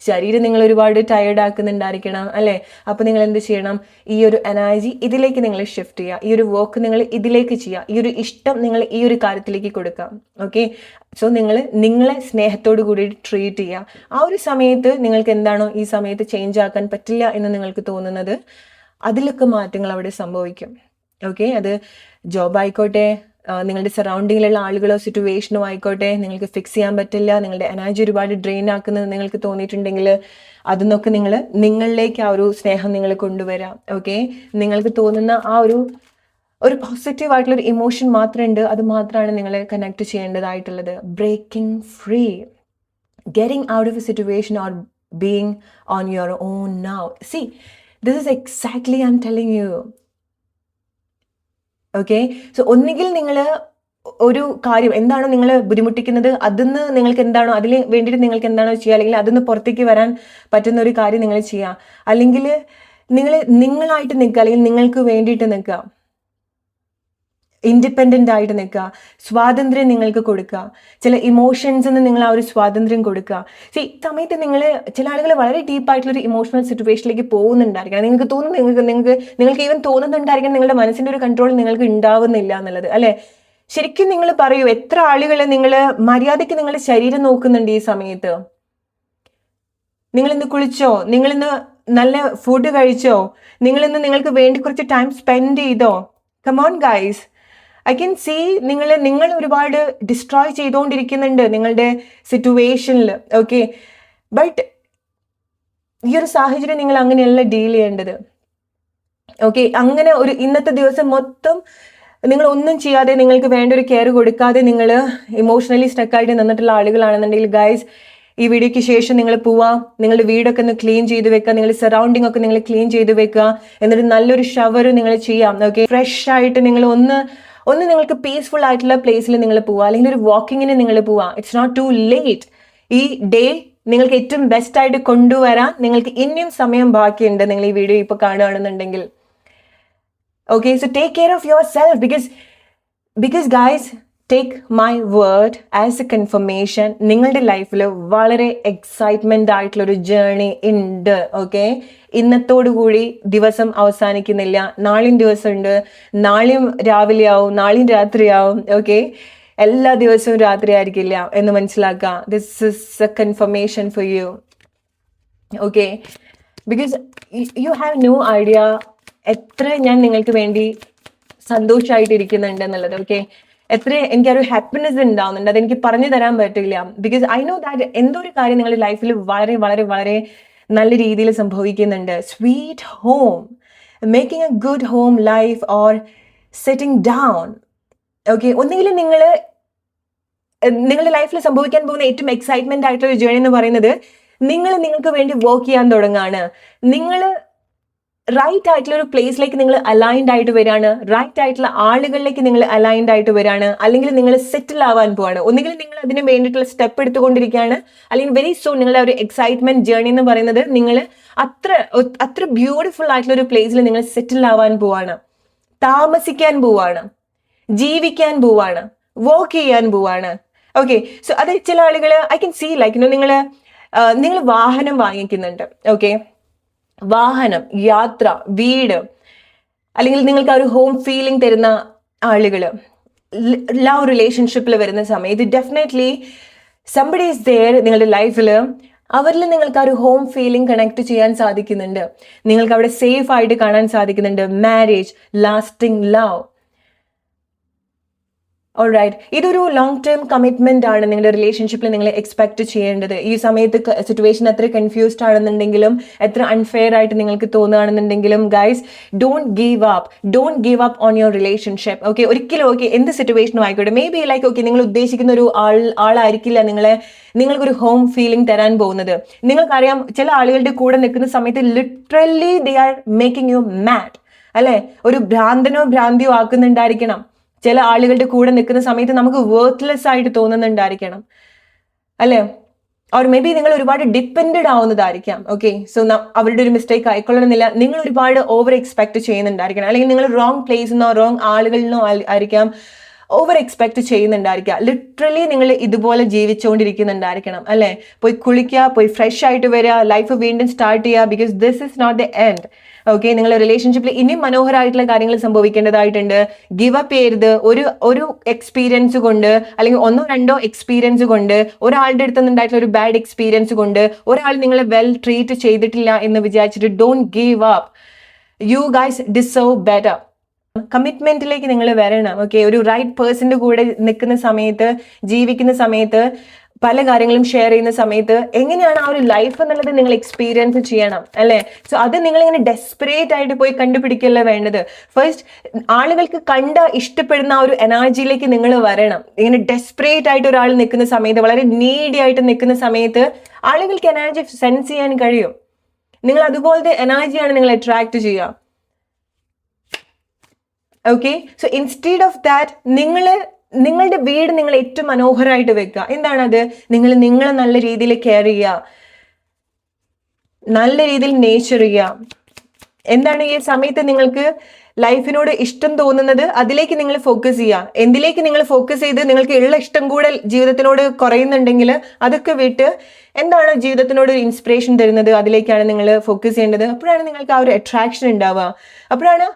ശരീരം നിങ്ങൾ ഒരുപാട് ടയേർഡ് ആക്കുന്നുണ്ടായിരിക്കണം, അല്ലേ? അപ്പോൾ നിങ്ങൾ എന്ത് ചെയ്യണം? ഈ ഒരു എനർജി ഇതിലേക്ക് നിങ്ങൾ ഷിഫ്റ്റ് ചെയ്യുക, ഈ ഒരു വർക്ക് നിങ്ങൾ ഇതിലേക്ക് ചെയ്യുക, ഈ ഒരു ഇഷ്ടം നിങ്ങൾ ഈ ഒരു കാര്യത്തിലേക്ക് കൊടുക്കാം. ഓക്കെ, സോ നിങ്ങളെ സ്നേഹത്തോടു കൂടി ട്രീറ്റ് ചെയ്യുക. ആ ഒരു സമയത്ത് നിങ്ങൾക്ക് എന്താണോ ഈ സമയത്ത് ചേഞ്ച് ആക്കാൻ പറ്റില്ല എന്ന് നിങ്ങൾക്ക് തോന്നുന്നത്, അതിലൊക്കെ മാറ്റങ്ങൾ അവിടെ സംഭവിക്കും. ഓക്കെ, അത് ജോബ് ആയിക്കോട്ടെ, നിങ്ങളുടെ സറൗണ്ടിങ്ങിലുള്ള ആളുകളോ സിറ്റുവേഷനോ ആയിക്കോട്ടെ, നിങ്ങൾക്ക് ഫിക്സ് ചെയ്യാൻ പറ്റില്ല, നിങ്ങളുടെ എനർജി ഒരുപാട് ഡ്രെയിൻ ആക്കുന്നത് നിങ്ങൾക്ക് തോന്നിയിട്ടുണ്ടെങ്കിൽ അതിനൊക്കെ നിങ്ങളിലേക്ക് ആ ഒരു സ്നേഹം നിങ്ങൾ കൊണ്ടുവരാം. ഓക്കെ, നിങ്ങൾക്ക് തോന്നുന്ന ആ ഒരു പോസിറ്റീവ് ആയിട്ടുള്ളൊരു ഇമോഷൻ മാത്രമുണ്ട്, അത് മാത്രമാണ് നിങ്ങൾ കണക്ട് ചെയ്യേണ്ടതായിട്ടുള്ളത്. Breaking free, getting out of a situation or being on your own now. See, this is exactly I'm telling you. Okay, so ഒന്നുകിൽ നിങ്ങൾ ഒരു കാര്യം എന്താണോ നിങ്ങൾ ബുദ്ധിമുട്ടിക്കുന്നത് അതിന്ന് നിങ്ങൾക്ക് എന്താണോ അതിന് വേണ്ടിയിട്ട് നിങ്ങൾക്ക് എന്താണോ ചെയ്യുക, അല്ലെങ്കിൽ അതിന്ന് പുറത്തേക്ക് വരാൻ പറ്റുന്ന ഒരു കാര്യം നിങ്ങൾ ചെയ്യുക, അല്ലെങ്കിൽ നിങ്ങളായിട്ട് നിൽക്കുക, അല്ലെങ്കിൽ നിങ്ങൾക്ക് വേണ്ടിയിട്ട് നിൽക്കുക, ഇൻഡിപെൻഡൻ്റ് ആയിട്ട് നിൽക്കുക, സ്വാതന്ത്ര്യം നിങ്ങൾക്ക് കൊടുക്കുക, ചില ഇമോഷൻസിന് നിങ്ങൾ ആ ഒരു സ്വാതന്ത്ര്യം കൊടുക്കുക. ഈ സമയത്ത് ചില ആളുകൾ വളരെ ഡീപ്പായിട്ടുള്ളൊരു ഇമോഷണൽ സിറ്റുവേഷനിലേക്ക് പോകുന്നുണ്ടായിരിക്കണം. നിങ്ങൾക്ക് തോന്നുന്നു നിങ്ങൾക്ക് ഈവൻ തോന്നുന്നുണ്ടായിരിക്കണം നിങ്ങളുടെ മനസ്സിൻ്റെ ഒരു കൺട്രോൾ നിങ്ങൾക്ക് ഉണ്ടാവുന്നില്ല എന്നുള്ളത്, അല്ലേ? ശരിക്കും നിങ്ങൾ പറയൂ, എത്ര ആളുകൾ നിങ്ങൾ മര്യാദയ്ക്ക് നിങ്ങളുടെ ശരീരം നോക്കുന്നുണ്ട് ഈ സമയത്ത്? നിങ്ങളിന്ന് കുളിച്ചോ? നിങ്ങളിന്ന് നല്ല ഫുഡ് കഴിച്ചോ? നിങ്ങളിന്ന് നിങ്ങൾക്ക് വേണ്ടി കുറച്ച് ടൈം സ്പെൻഡ് ചെയ്തോ? Come on guys, I can see നിങ്ങൾ ഒരുപാട് ഡിസ്ട്രോയ് ചെയ്തുകൊണ്ടിരിക്കുന്നുണ്ട് നിങ്ങളുടെ സിറ്റുവേഷനിൽ. ഓക്കെ, ബട്ട് ഈ ഒരു സാഹചര്യം നിങ്ങൾ അങ്ങനെയല്ല ഡീൽ ചെയ്യേണ്ടത്. ഓക്കെ, അങ്ങനെ ഒരു ഇന്നത്തെ ദിവസം മൊത്തം നിങ്ങൾ ഒന്നും ചെയ്യാതെ, നിങ്ങൾക്ക് വേണ്ട ഒരു കെയർ കൊടുക്കാതെ നിങ്ങൾ ഇമോഷണലി സ്റ്റക്കായിട്ട് നിന്നിട്ടുള്ള ആളുകളാണെന്നുണ്ടെങ്കിൽ ഗൈസ്, ഈ വീഡിയോയ്ക്ക് ശേഷം നിങ്ങൾ പോവാം, നിങ്ങളുടെ വീടൊക്കെ ഒന്ന് ക്ലീൻ ചെയ്ത് വെക്കുക, നിങ്ങളുടെ സറൗണ്ടിങ് ഒക്കെ നിങ്ങൾ ക്ലീൻ ചെയ്ത് വെക്കുക, എന്നിട്ട് നല്ലൊരു ഷവർ നിങ്ങൾ ചെയ്യാം. ഓക്കെ, ഫ്രഷ് ആയിട്ട് നിങ്ങൾ ഒന്ന് നിങ്ങൾക്ക് പീസ്ഫുൾ ആയിട്ടുള്ള പ്ലേസിൽ നിങ്ങൾ പോവുക, അല്ലെങ്കിൽ ഒരു വാക്കിങ്ങിന് നിങ്ങൾ പോവുക. It's not too late. ഈ ഡേ നിങ്ങൾക്ക് ഏറ്റവും ബെസ്റ്റ് ആയിട്ട് കൊണ്ടുവരാൻ നിങ്ങൾക്ക് ഇനിയും സമയം ബാക്കിയുണ്ട്, നിങ്ങൾ ഈ വീഡിയോ ഇപ്പോൾ കാണുകയാണെന്നുണ്ടെങ്കിൽ. Okay, so take care of yourself, because guys, take my word as a confirmation, നിങ്ങളുടെ ലൈഫിൽ വളരെ എക്സൈറ്റ്മെന്റ് ആയിട്ടുള്ള ഒരു ജേർണി ഉണ്ട്. ഓക്കെ, ഇന്നത്തോടുകൂടി ദിവസം അവസാനിക്കുന്നില്ല, നാളെയും ദിവസമുണ്ട്, നാളെയും രാവിലെ ആവും, നാളെയും രാത്രിയാവും. ഓക്കെ, എല്ലാ ദിവസവും രാത്രി ആയിരിക്കില്ല എന്ന് മനസ്സിലാക്കുക. This is a confirmation for you. Okay, because you have no idea എത്ര ഞാൻ നിങ്ങൾക്ക് വേണ്ടി സന്തോഷമായിട്ടിരിക്കുന്നുണ്ട് എന്നുള്ളത്. ഓക്കെ, എത്ര എനിക്കൊരു ഹാപ്പിനെസ് ഉണ്ടാവുന്നുണ്ട്, അതെനിക്ക് പറഞ്ഞു തരാൻ പറ്റില്ല. ബിക്കോസ് ഐ നോ ദാറ്റ് എന്തോ ഒരു കാര്യം നിങ്ങളുടെ ലൈഫിൽ വളരെ വളരെ വളരെ നല്ല രീതിയിൽ സംഭവിക്കുന്നുണ്ട്. Sweet home, making A good home life or setting down. Okay, ഒന്നുകിൽ നിങ്ങളുടെ ലൈഫിൽ സംഭവിക്കാൻ പോകുന്ന ഏറ്റവും എക്സൈറ്റ്മെന്റ് ആയിട്ടുള്ള ഒരു ജേണി എന്ന് പറയുന്നത് നിങ്ങൾക്ക് വേണ്ടി വർക്ക് ചെയ്യാൻ തുടങ്ങാണ്. നിങ്ങൾ റൈറ്റ് ആയിട്ടുള്ള ഒരു പ്ലേസിലേക്ക് നിങ്ങൾ അലൈൻഡ് ആയിട്ട് വരികയാണ്, റൈറ്റ് ആയിട്ടുള്ള ആളുകളിലേക്ക് നിങ്ങൾ അലൈൻഡ് ആയിട്ട് വരികയാണ്, അല്ലെങ്കിൽ നിങ്ങൾ സെറ്റിൽ ആവാൻ പോവാണ്. ഒന്നുകിൽ നിങ്ങൾ അതിന് വേണ്ടിയിട്ടുള്ള സ്റ്റെപ്പ് എടുത്തുകൊണ്ടിരിക്കുകയാണ്, അല്ലെങ്കിൽ വെരി സൂൺ നിങ്ങളുടെ ഒരു എക്സൈറ്റ്മെന്റ് ജേർണി എന്ന് പറയുന്നത് നിങ്ങൾ അത്ര ബ്യൂട്ടിഫുൾ ആയിട്ടുള്ള ഒരു പ്ലേസിൽ നിങ്ങൾ സെറ്റിൽ ആവാൻ പോവാണ്, താമസിക്കാൻ പോവാണ്, ജീവിക്കാൻ പോവാണ്, വർക്ക് ചെയ്യാൻ പോവാണ്. ഓക്കെ, സോ അത് ചില ആളുകൾ ഐ കൻ സീ ലൈക്ക് നിങ്ങൾ വാഹനം വാങ്ങിക്കുന്നുണ്ട്. ഓക്കെ, വാഹനം, യാത്ര, വീട്, അല്ലെങ്കിൽ നിങ്ങൾക്ക് ആ ഒരു ഹോം ഫീലിംഗ് തരുന്ന ആളുകൾ ലവ് റിലേഷൻഷിപ്പിൽ വരുന്ന സമയത്ത് ഡെഫിനറ്റ്ലി സംബഡി ഈസ് ദെയർ നിങ്ങളുടെ ലൈഫിൽ. അവരിൽ നിങ്ങൾക്ക് ആ ഒരു ഹോം ഫീലിംഗ് കണക്ട് ചെയ്യാൻ സാധിക്കുന്നുണ്ട്, നിങ്ങൾക്ക് അവിടെ സേഫ് ആയിട്ട് കാണാൻ സാധിക്കുന്നുണ്ട്. Marriage, lasting love. ഓൾറൈറ്റ്, ഇതൊരു ലോങ് ടേം കമ്മിറ്റ്മെന്റ് ആണ് നിങ്ങളുടെ റിലേഷൻഷിപ്പിൽ നിങ്ങൾ എക്സ്പെക്ട് ചെയ്യേണ്ടത്. ഈ സമയത്ത് സിറ്റുവേഷൻ എത്ര കൺഫ്യൂസ്ഡ് ആണെന്നുണ്ടെങ്കിലും, എത്ര അൺഫെയർ ആയിട്ട് നിങ്ങൾക്ക് തോന്നുകയാണെന്നുണ്ടെങ്കിലും guys, don't give up on your relationship. Okay, ഒരിക്കലും. ഓക്കെ, എന്ത് സിറ്റുവേഷനും ആയിക്കോട്ടെ, മേ ബി ലൈക്ക് ഓക്കെ നിങ്ങൾ ഉദ്ദേശിക്കുന്ന ഒരു ആളായിരിക്കില്ല നിങ്ങൾക്കൊരു ഹോം ഫീലിംഗ് തരാൻ പോകുന്നത്. നിങ്ങൾക്കറിയാം, ചില ആളുകളുടെ കൂടെ നിൽക്കുന്ന സമയത്ത് literally they are making U mad, അല്ലെ? ഒരു ഭ്രാന്തിയോ ആക്കുന്നുണ്ടായിരിക്കണം. ചില ആളുകളുടെ കൂടെ നിൽക്കുന്ന സമയത്ത് നമുക്ക് വർത്ത്ലെസ് ആയിട്ട് തോന്നുന്നുണ്ടായിരിക്കണം, അല്ലേ? ഓർ മേ ബി നിങ്ങൾ ഒരുപാട് ഡിപ്പെൻഡഡ് ആവുന്നതായിരിക്കാം. ഓക്കെ, സോ അവരുടെ ഒരു മിസ്റ്റേക്ക് ആയിക്കൊള്ളണമെന്നില്ല. നിങ്ങൾ ഒരുപാട് ഓവർ എക്സ്പെക്ട് ചെയ്യുന്നുണ്ടായിരിക്കണം, അല്ലെങ്കിൽ നിങ്ങൾ റോങ് പ്ലേസിൽ നിന്നോ റോങ് ആളുകളിൽ നിന്നോ ആയിരിക്കാം ഓവർ എക്സ്പെക്ട് ചെയ്യുന്നുണ്ടായിരിക്കുക. ലിറ്ററലി നിങ്ങൾ ഇതുപോലെ ജീവിച്ചുകൊണ്ടിരിക്കുന്നുണ്ടായിരിക്കണം, അല്ലേ? പോയി കുളിക്കുക, പോയി ഫ്രഷ് ആയിട്ട് വരിക, ലൈഫ് വീണ്ടും സ്റ്റാർട്ട് ചെയ്യുക. Because this is not the end. Okay, നിങ്ങളുടെ റിലേഷൻഷിപ്പിൽ ഇനിയും മനോഹരമായിട്ടുള്ള കാര്യങ്ങൾ സംഭവിക്കേണ്ടതായിട്ടുണ്ട്. ഗിവ് അപ്പ് ചെയ്യരുത്. ഒരു എക്സ്പീരിയൻസ് കൊണ്ട്, അല്ലെങ്കിൽ ഒന്നോ രണ്ടോ എക്സ്പീരിയൻസ് കൊണ്ട്, ഒരാളുടെ അടുത്ത് നിന്നുണ്ടായിട്ടുള്ള ഒരു ബാഡ് എക്സ്പീരിയൻസ് കൊണ്ട്, ഒരാൾ നിങ്ങളെ വെൽ ട്രീറ്റ് ചെയ്തിട്ടില്ല എന്ന് വിചാരിച്ചിട്ട് don't give up. You guys deserve better. കമ്മിറ്റ്മെന്റിലേക്ക് നിങ്ങൾ വരണം. ഓക്കെ, ഒരു റൈറ്റ് പേഴ്സന്റെ കൂടെ നിൽക്കുന്ന സമയത്ത്, ജീവിക്കുന്ന സമയത്ത്, പല കാര്യങ്ങളും ഷെയർ ചെയ്യുന്ന സമയത്ത് എങ്ങനെയാണ് ആ ഒരു ലൈഫ് എന്നുള്ളത് നിങ്ങൾ എക്സ്പീരിയൻസ് ചെയ്യണം, അല്ലേ? സോ അത് നിങ്ങൾ ഇങ്ങനെ ഡെസ്പറേറ്റ് ആയിട്ട് പോയി കണ്ടുപിടിക്കല്ല വേണ്ടത്. ഫസ്റ്റ് ആളുകൾക്ക് ഇഷ്ടപ്പെടുന്ന ആ ഒരു എനർജിയിലേക്ക് നിങ്ങൾ വരണം. ഇങ്ങനെ ഡെസ്പറേറ്റ് ആയിട്ട് ഒരാൾ നിൽക്കുന്ന സമയത്ത്, വളരെ നീഡി ആയിട്ട് നിൽക്കുന്ന സമയത്ത് ആളുകൾക്ക് എനർജി സെൻസ് ചെയ്യാൻ കഴിയും. നിങ്ങൾ അതുപോലത്തെ എനർജിയാണ് നിങ്ങൾ അട്രാക്ട് ചെയ്യുക. Okay, so instead of that നിങ്ങളുടെ വീട് നിങ്ങൾ ഏറ്റവും മനോഹരമായിട്ട് വെക്കുക. എന്താണത്? നിങ്ങളെ നല്ല രീതിയിൽ കെയർ ചെയ്യുക, നല്ല രീതിയിൽ നേച്ചർ ചെയ്യുക. എന്താണ് ഈ സമയത്ത് നിങ്ങൾക്ക് ലൈഫിനോട് ഇഷ്ടം തോന്നുന്നത്, അതിലേക്ക് നിങ്ങൾ ഫോക്കസ് ചെയ്യുക. എന്തിലേക്ക് നിങ്ങൾ ഫോക്കസ് ചെയ്ത് നിങ്ങൾക്ക് ഉള്ള ഇഷ്ടം കൂടെ ജീവിതത്തിനോട് കുറയുന്നുണ്ടെങ്കിൽ അതൊക്കെ വിട്ട് എന്താണ് ജീവിതത്തിനോട് ഒരു ഇൻസ്പിറേഷൻ തരുന്നത്, അതിലേക്കാണ് നിങ്ങൾ ഫോക്കസ് ചെയ്യേണ്ടത്. അപ്പോഴാണ് നിങ്ങൾക്ക് ആ ഒരു അട്രാക്ഷൻ ഉണ്ടാവുക. അപ്പോഴാണ്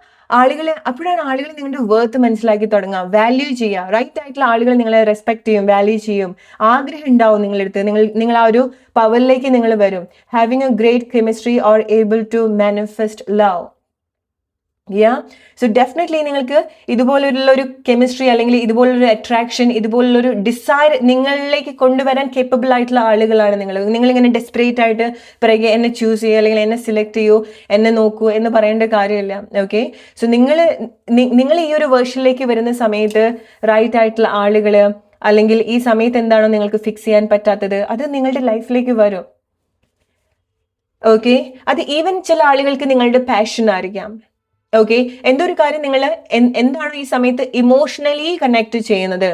അപ്പോഴാണ് ആളുകൾ നിങ്ങളുടെ വർത്ത് മനസ്സിലാക്കി തുടങ്ങുക, വാല്യൂ ചെയ്യുക. റൈറ്റ് ആയിട്ടുള്ള ആളുകൾ നിങ്ങളെ റെസ്പെക്ട് ചെയ്യും, വാല്യൂ ചെയ്യും, ആഗ്രഹം ഉണ്ടാവും നിങ്ങളെടുത്ത്. നിങ്ങൾ ആ ഒരു പവറിലേക്ക് നിങ്ങൾ വരും. Having a great chemistry or able to manifest love. So definitely നിങ്ങൾക്ക് ഇതുപോലുള്ളൊരു കെമിസ്ട്രി അല്ലെങ്കിൽ ഇതുപോലൊരു അട്രാക്ഷൻ, ഇതുപോലുള്ളൊരു ഡിസയർ നിങ്ങളിലേക്ക് കൊണ്ടുവരാൻ കേപ്പബിൾ ആയിട്ടുള്ള ആളുകളാണ് നിങ്ങളിങ്ങനെ ഡെസ്പറേറ്റ് ആയിട്ട് പറയുക എന്നെ ചൂസ് ചെയ്യുക അല്ലെങ്കിൽ എന്നെ സെലക്ട് ചെയ്യൂ, എന്നെ നോക്കൂ എന്ന് പറയേണ്ട കാര്യമില്ല. ഓക്കെ, സോ നിങ്ങൾ ഈ ഒരു വേർഷനിലേക്ക് വരുന്ന സമയത്ത് റൈറ്റ് ആയിട്ടുള്ള ആളുകൾ അല്ലെങ്കിൽ ഈ സമയത്ത് എന്താണോ നിങ്ങൾക്ക് ഫിക്സ് ചെയ്യാൻ പറ്റാത്തത് അത് നിങ്ങളുടെ ലൈഫിലേക്ക് വരും. ഓക്കെ, അത് ഈവൻ ചില ആളുകൾക്ക് നിങ്ങളുടെ പാഷൻ ആയിരിക്കാം. ഓക്കെ, എന്തൊരു കാര്യം നിങ്ങൾ എന്താണോ ഈ സമയത്ത് ഇമോഷണലി കണക്ട് ചെയ്യുന്നത്,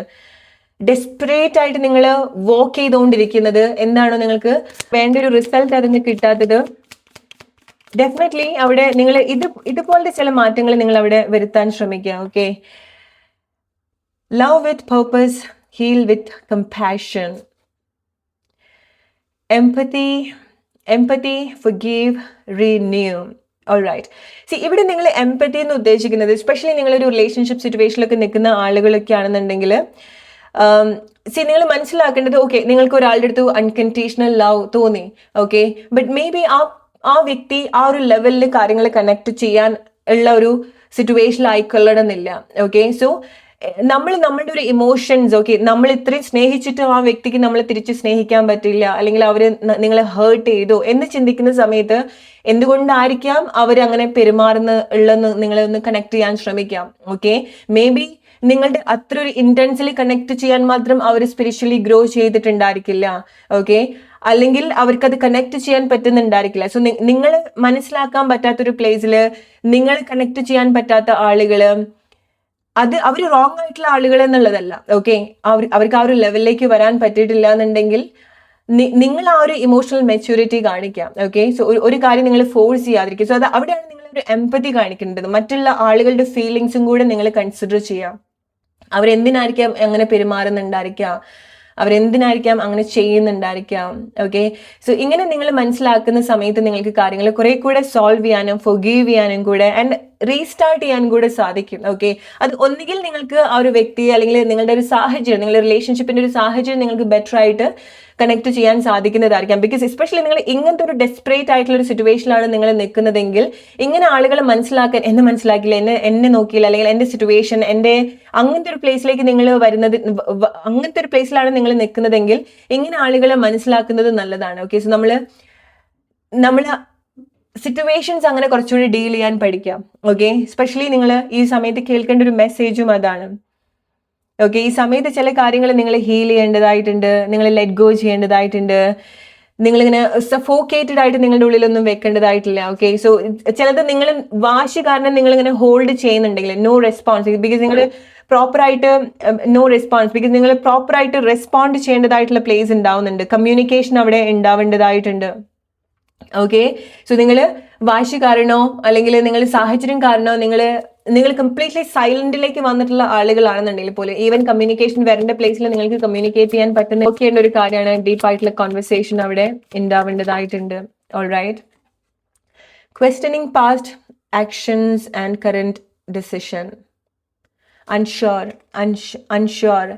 ഡെസ്പറേറ്റ് ആയിട്ട് നിങ്ങൾ വർക്ക് ചെയ്തുകൊണ്ടിരിക്കുന്നത്, എന്താണോ നിങ്ങൾക്ക് വേണ്ട ഒരു റിസൾട്ട് അതിന് കിട്ടാത്തത്, ഡെഫിനറ്റ്ലി അവിടെ നിങ്ങൾ ഇതുപോലത്തെ ചില മാറ്റങ്ങൾ നിങ്ങൾ അവിടെ വരുത്താൻ ശ്രമിക്കുക. Okay, love with purpose, heal with compassion, empathy forgive, renew. Alright, ഇവിടെ നിങ്ങൾ എംപതി എന്ന് ഉദ്ദേശിക്കുന്നത് എസ്പെഷ്യലി നിങ്ങളൊരു റിലേഷൻഷിപ്പ് സിറ്റുവേഷനിലൊക്കെ നിൽക്കുന്ന ആളുകളൊക്കെ ആണെന്നുണ്ടെങ്കിൽ നിങ്ങൾ മനസ്സിലാക്കേണ്ടത്, ഓക്കെ, നിങ്ങൾക്ക് ഒരാളുടെ അടുത്ത് അൺകണ്ടീഷണൽ ലവ് തോന്നി, ഓക്കെ, ബട്ട് മേ ബി ആ വ്യക്തി ആ ഒരു ലെവലിൽ കാര്യങ്ങൾ കണക്ട് ചെയ്യാൻ ഉള്ള ഒരു സിറ്റുവേഷൻ ആയിക്കൊള്ളണമെന്നില്ല. ഓക്കെ, സോ നമ്മളുടെ ഒരു ഇമോഷൻസ്, ഓക്കെ, നമ്മൾ ഇത്രയും സ്നേഹിച്ചിട്ടും ആ വ്യക്തിക്ക് നമ്മളെ തിരിച്ച് സ്നേഹിക്കാൻ പറ്റില്ല, അല്ലെങ്കിൽ അവർ നിങ്ങളെ ഹേർട്ട് ചെയ്തു എന്ന് ചിന്തിക്കുന്ന സമയത്ത് എന്തുകൊണ്ടായിരിക്കാം അവർ അങ്ങനെ പെരുമാറുന്നുള്ളതെന്ന് നിങ്ങളെ ഒന്ന് കണക്ട് ചെയ്യാൻ ശ്രമിക്കാം. ഓക്കെ, മേ ബി നിങ്ങളുടെ അത്ര ഒരു ഇന്റൻസ്ലി കണക്ട് ചെയ്യാൻ മാത്രം അവർ സ്പിരിച്വലി ഗ്രോ ചെയ്തിട്ടുണ്ടായിരിക്കില്ല. ഓക്കെ, അല്ലെങ്കിൽ അവർക്കത് കണക്ട് ചെയ്യാൻ പറ്റുന്നുണ്ടായിരിക്കില്ല. സോ നിങ്ങൾ മനസ്സിലാക്കാൻ പറ്റാത്തൊരു പ്ലേസിൽ നിങ്ങൾ കണക്ട് ചെയ്യാൻ പറ്റാത്ത ആളുകള് അത് അവർ റോങ് ആയിട്ടുള്ള ആളുകൾ എന്നുള്ളതല്ല. ഓക്കെ, അവർക്ക് ആ ഒരു ലെവലിലേക്ക് വരാൻ പറ്റിയിട്ടില്ല എന്നുണ്ടെങ്കിൽ നിങ്ങൾ ആ ഒരു ഇമോഷണൽ മെച്യൂരിറ്റി കാണിക്കാം. ഓക്കെ, സോ ഒരു കാര്യം നിങ്ങൾ ഫോഴ്സ് ചെയ്യാതിരിക്കും. സോ അത് അവിടെയാണ് നിങ്ങൾ ഒരു എംപതി കാണിക്കേണ്ടത്. മറ്റുള്ള ആളുകളുടെ ഫീലിങ്സും കൂടെ നിങ്ങൾ കൺസിഡർ ചെയ്യാം. അവരെന്തിനായിരിക്കാം അങ്ങനെ പെരുമാറുന്നുണ്ടായിരിക്കാം, അവരെന്തിനായിരിക്കാം അങ്ങനെ ചെയ്യുന്നുണ്ടായിരിക്കാം. ഓക്കെ, സോ ഇങ്ങനെ നിങ്ങൾ മനസ്സിലാക്കുന്ന സമയത്ത് നിങ്ങൾക്ക് കാര്യങ്ങൾ കുറെ കൂടെ സോൾവ് ചെയ്യാനും ഫൊർഗീവ് ചെയ്യാനും കൂടെ ആൻഡ് റീസ്റ്റാർട്ട് ചെയ്യാൻ കൂടെ സാധിക്കും. ഓക്കെ, അത് ഒന്നുകിൽ നിങ്ങൾക്ക് ആ ഒരു വ്യക്തി അല്ലെങ്കിൽ നിങ്ങളുടെ ഒരു സാഹചര്യം, നിങ്ങളുടെ റിലേഷൻഷിപ്പിന്റെ ഒരു സാഹചര്യം നിങ്ങൾക്ക് ബെറ്റർ ആയിട്ട് കണക്ട് ചെയ്യാൻ സാധിക്കുന്നതായിരിക്കാം. ബിക്കോസ് എസ്പെഷ്യലി നിങ്ങൾ ഇങ്ങനത്തെ ഒരു ഡെസ്പറേറ്റ് ആയിട്ടുള്ള ഒരു സിറ്റുവേഷനിലാണ് നിങ്ങൾ നിൽക്കുന്നതെങ്കിൽ ഇങ്ങനെ ആളുകളെ മനസ്സിലാക്കാൻ, എന്നെ മനസ്സിലാക്കില്ല, എന്നെ നോക്കിയില്ല, അല്ലെങ്കിൽ എൻ്റെ സിറ്റുവേഷൻ, എൻ്റെ അങ്ങനത്തെ ഒരു പ്ലേസിലേക്ക് നിങ്ങൾ വരുന്നത്, അങ്ങനത്തെ ഒരു പ്ലേസിലാണ് നിങ്ങൾ നിൽക്കുന്നതെങ്കിൽ ഇങ്ങനെ ആളുകളെ മനസ്സിലാക്കുന്നത് നല്ലതാണ്. ഓക്കെ, സോ നമ്മൾ സിറ്റുവേഷൻസ് അങ്ങനെ കുറച്ചുകൂടി ഡീൽ ചെയ്യാൻ പഠിക്കാം. ഓക്കെ, എസ്പെഷ്യലി നിങ്ങൾ ഈ സമയത്ത് കേൾക്കേണ്ട ഒരു മെസ്സേജും അതാണ്. ഓക്കെ, ഈ സമയത്ത് ചില കാര്യങ്ങൾ നിങ്ങൾ ഹീൽ ചെയ്യേണ്ടതായിട്ടുണ്ട്, നിങ്ങൾ ലെറ്റ് ഗോ ചെയ്യേണ്ടതായിട്ടുണ്ട്, നിങ്ങളിങ്ങനെ സഫോക്കേറ്റഡ് ആയിട്ട് നിങ്ങളുടെ ഉള്ളിലൊന്നും വെക്കേണ്ടതായിട്ടില്ല. ഓക്കെ, സോ ചിലത് നിങ്ങൾ വാശി കാരണം നിങ്ങളിങ്ങനെ ഹോൾഡ് ചെയ്യുന്നുണ്ടെങ്കിൽ നോ റെസ്പോൺസ്, ബിക്കോസ് നിങ്ങൾ പ്രോപ്പറായിട്ട് നോ റെസ്പോൺസ്, ബിക്കോസ് നിങ്ങൾ പ്രോപ്പറായിട്ട് റെസ്പോണ്ട് ചെയ്യേണ്ടതായിട്ടുള്ള പ്ലേസ് ഉണ്ടാവുന്നുണ്ട്, കമ്മ്യൂണിക്കേഷൻ അവിടെ ഉണ്ടാവേണ്ടതായിട്ടുണ്ട്. ഓക്കെ, സോ നിങ്ങൾ വാശി കാരണോ അല്ലെങ്കിൽ നിങ്ങൾ സാഹചര്യം കാരണോ നിങ്ങൾ കംപ്ലീറ്റ്ലി സൈലന്റിലേക്ക് വന്നിട്ടുള്ള ആളുകളാണെന്നുണ്ടെങ്കിൽ പോലും ഈവൻ കമ്മ്യൂണിക്കേഷൻ വരേണ്ട പ്ലേസിൽ നിങ്ങൾക്ക് കമ്മ്യൂണിക്കേറ്റ് ചെയ്യാൻ പറ്റുന്ന നോക്കേണ്ട ഒരു കാര്യമാണ്. ഡീപ്പ് ആയിട്ടുള്ള കോൺവെർസേഷൻ അവിടെ ഉണ്ടാവേണ്ടതായിട്ടുണ്ട്. Alright, questioning past actions and current decision, unsure.